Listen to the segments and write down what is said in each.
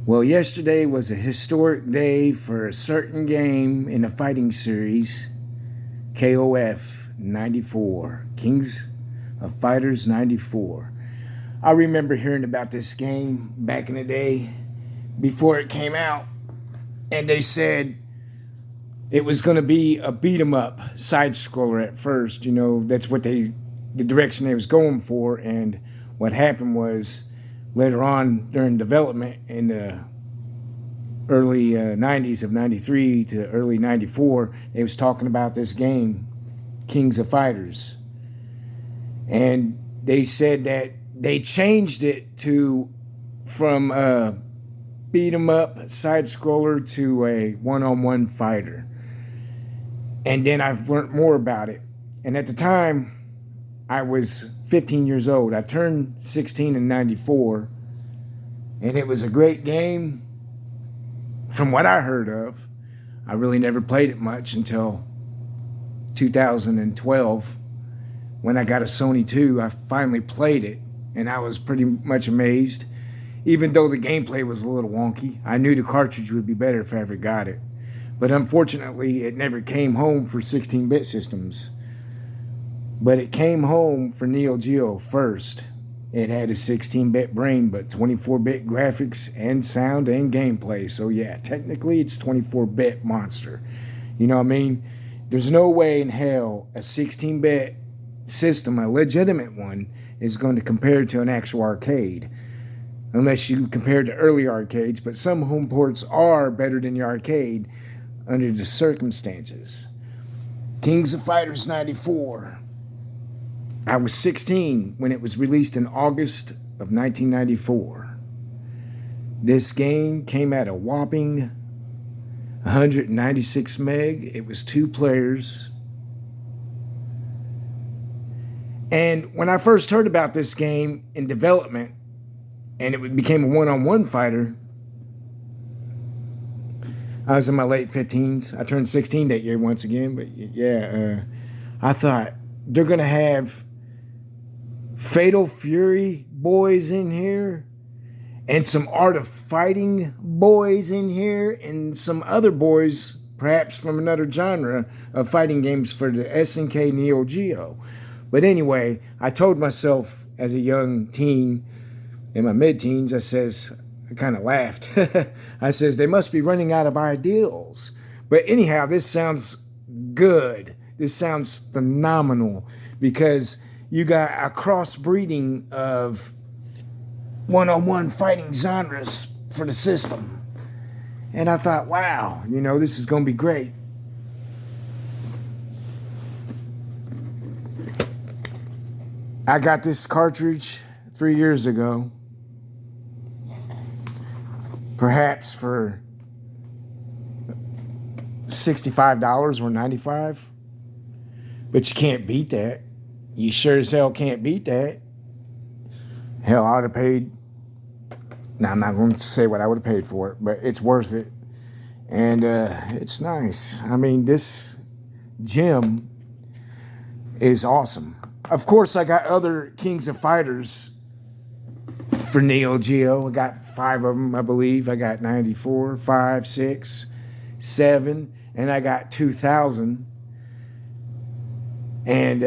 Well, yesterday was a historic day for a certain game in the fighting series, KOF 94, Kings of Fighters 94. I remember hearing about this game back in the day before it came out, and they said it was going to be a beat 'em up side scroller at first. That's the direction they was going for, and what happened was later on during development in the early 90s of 93 to early 94, they was talking about this game, Kings of Fighters. And they said that they changed it to from a beat 'em up side scroller to a one-on-one fighter. And then I've learned more about it. And at the time, I was 15 years old. I turned 16 in 94. And it was a great game from what I heard of. I really never played it much until 2012. When I got a Sony 2, I finally played it, and I was pretty much amazed. Even though the gameplay was a little wonky, I knew the cartridge would be better if I ever got it. But unfortunately, it never came home for 16-bit systems. But it came home for Neo Geo first. It had a 16-bit brain, but 24-bit graphics and sound and gameplay. So yeah, technically it's 24-bit monster. You know what I mean? There's no way in hell a 16-bit system, a legitimate one, is going to compare to an actual arcade. Unless you compare to early arcades, but some home ports are better than the arcade under the circumstances. Kings of Fighters 94. I was 16 when it was released in August of 1994. This game came at a whopping 196 meg. It was 2 players. And when I first heard about this game in development, and it became a one-on-one fighter, I was in my late 15s. I turned 16 that year once again, but yeah, I thought they're going to have Fatal Fury boys in here, and some Art of Fighting boys in here, and some other boys, perhaps from another genre of fighting games for the SNK Neo Geo. But anyway, I told myself as a young teen, in my mid-teens, I kind of laughed. I says, they must be running out of ideals. But anyhow, this sounds good. This sounds phenomenal, because you got a crossbreeding of one-on-one fighting genres for the system. And I thought, wow, this is going to be great. I got this cartridge 3 years ago, perhaps for $65 or $95. But you can't beat that. You sure as hell can't beat that. Hell, I would have paid. Now, I'm not going to say what I would have paid for it, but it's worth it. And it's nice. I mean, this gem is awesome. Of course, I got other Kings of Fighters for Neo Geo. I got 5 of them, I believe. I got 94, 5, 6, 7, and I got 2000. And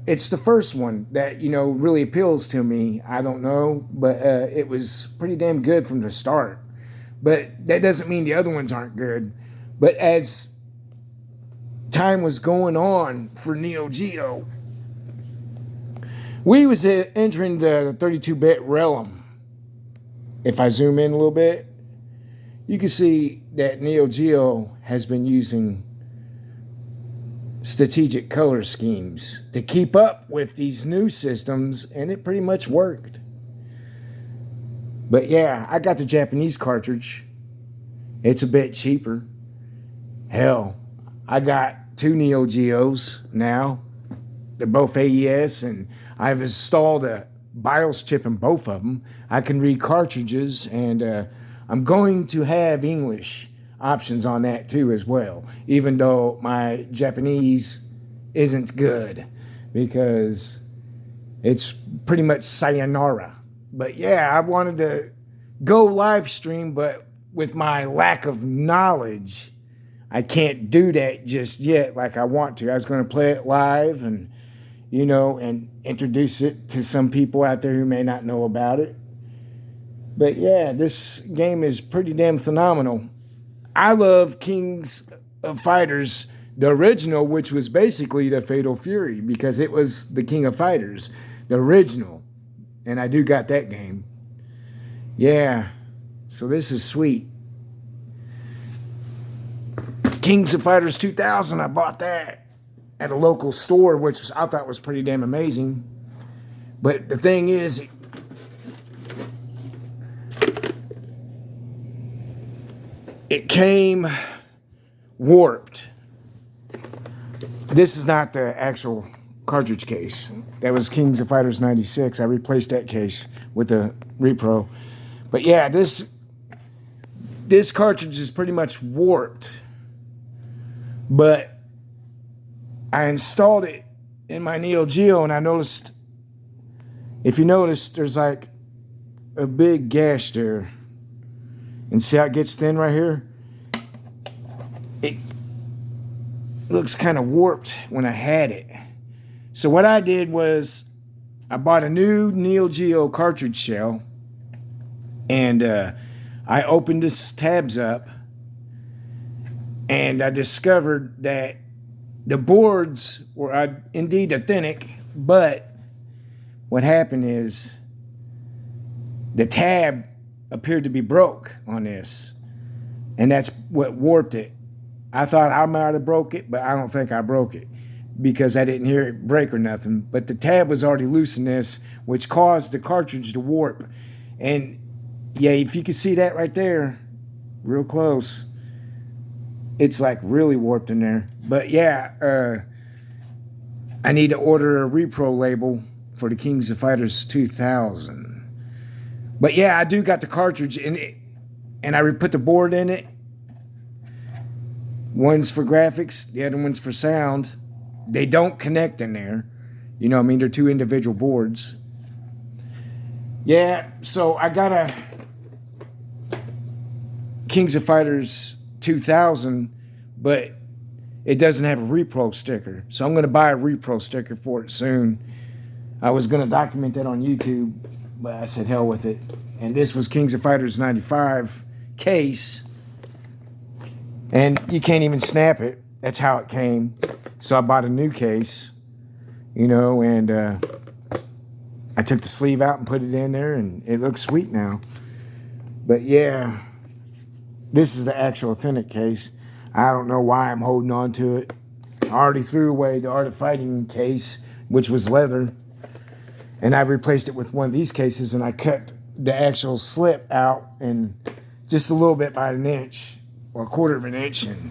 it's the first one that, really appeals to me. I don't know, but it was pretty damn good from the start. But that doesn't mean the other ones aren't good. But as time was going on for Neo Geo, we was entering the 32-bit realm. If I zoom in a little bit, you can see that Neo Geo has been using strategic color schemes to keep up with these new systems, and it pretty much worked. But yeah, I got the Japanese cartridge. It's a bit cheaper. Hell, I got 2 Neo Geos now. They're both AES, and I've installed a BIOS chip in both of them. I can read cartridges, and I'm going to have English options on that too as well, even though my Japanese isn't good, because it's pretty much sayonara. But yeah, I wanted to go live stream, but with my lack of knowledge, I can't do that just yet like I want to. I was going to play it live and, and introduce it to some people out there who may not know about it. But yeah, this game is pretty damn phenomenal. I love Kings of Fighters, the original, which was basically the Fatal Fury, because it was the King of Fighters, the original. And I do got that game. Yeah, so this is sweet. Kings of Fighters 2000, I bought that at a local store, which I thought was pretty damn amazing. But the thing is, it came warped. This is not the actual cartridge case. That was Kings of Fighters 96. I replaced that case with the repro. But yeah, this cartridge is pretty much warped. But I installed it in my Neo Geo, and I noticed, if you notice, there's like a big gash there. And see how it gets thin right here? It looks kind of warped when I had it. So what I did was I bought a new Neo Geo cartridge shell, and I opened this tabs up, and I discovered that the boards were indeed authentic, but what happened is the tab appeared to be broke on this, and that's what warped it. I thought I might have broke it, but I don't think I broke it because I didn't hear it break or nothing. But the tab was already loose in this, which caused the cartridge to warp. And yeah, if you can see that right there, real close, it's like really warped in there. But yeah, I need to order a repro label for the Kings of Fighters 2000. But yeah, I do got the cartridge in it, and I put the board in it. One's for graphics, the other one's for sound. They don't connect in there. You know what I mean? They're two individual boards. Yeah, so I got a Kings of Fighters 2000, but it doesn't have a repro sticker. So I'm going to buy a repro sticker for it soon. I was going to document that on YouTube, but I said hell with it. And this was Kings of Fighters 95 case. And you can't even snap it. That's how it came. So I bought a new case, and I took the sleeve out and put it in there, and it looks sweet now. But yeah, this is the actual authentic case. I don't know why I'm holding on to it. I already threw away the Art of Fighting case, which was leather, and I replaced it with one of these cases, and I cut the actual slip out and just a little bit by an inch or a quarter of an inch, and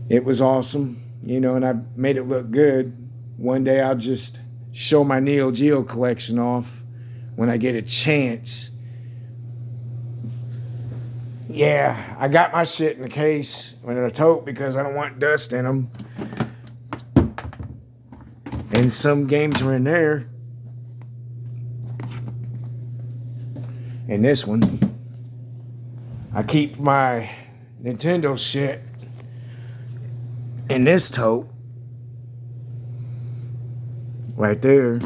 it was awesome, and I made it look good. One day I'll just show my Neo Geo collection off when I get a chance. Yeah, I got my shit in the case in a tote because I don't want dust in them. And some games are in there. And this one, I keep my Nintendo shit in this tote right there,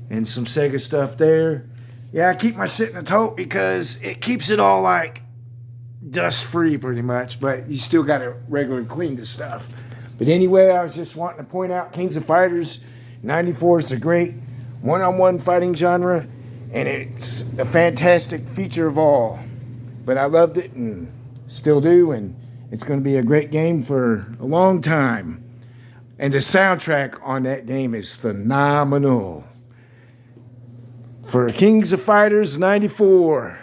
and some Sega stuff there. Yeah, I keep my shit in a tote because it keeps it all like dust free pretty much, but you still gotta regularly clean the stuff. But anyway, I was just wanting to point out Kings of Fighters 94 is a great one-on-one fighting genre, and it's a fantastic feature of all. But I loved it and still do, and it's going to be a great game for a long time. And the soundtrack on that game is phenomenal. For Kings of Fighters 94,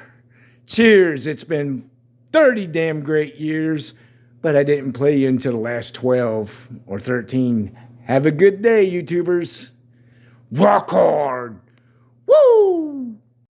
cheers. It's been 30 damn great years, but I didn't play you until the last 12 or 13. Have a good day, YouTubers. Rock hard.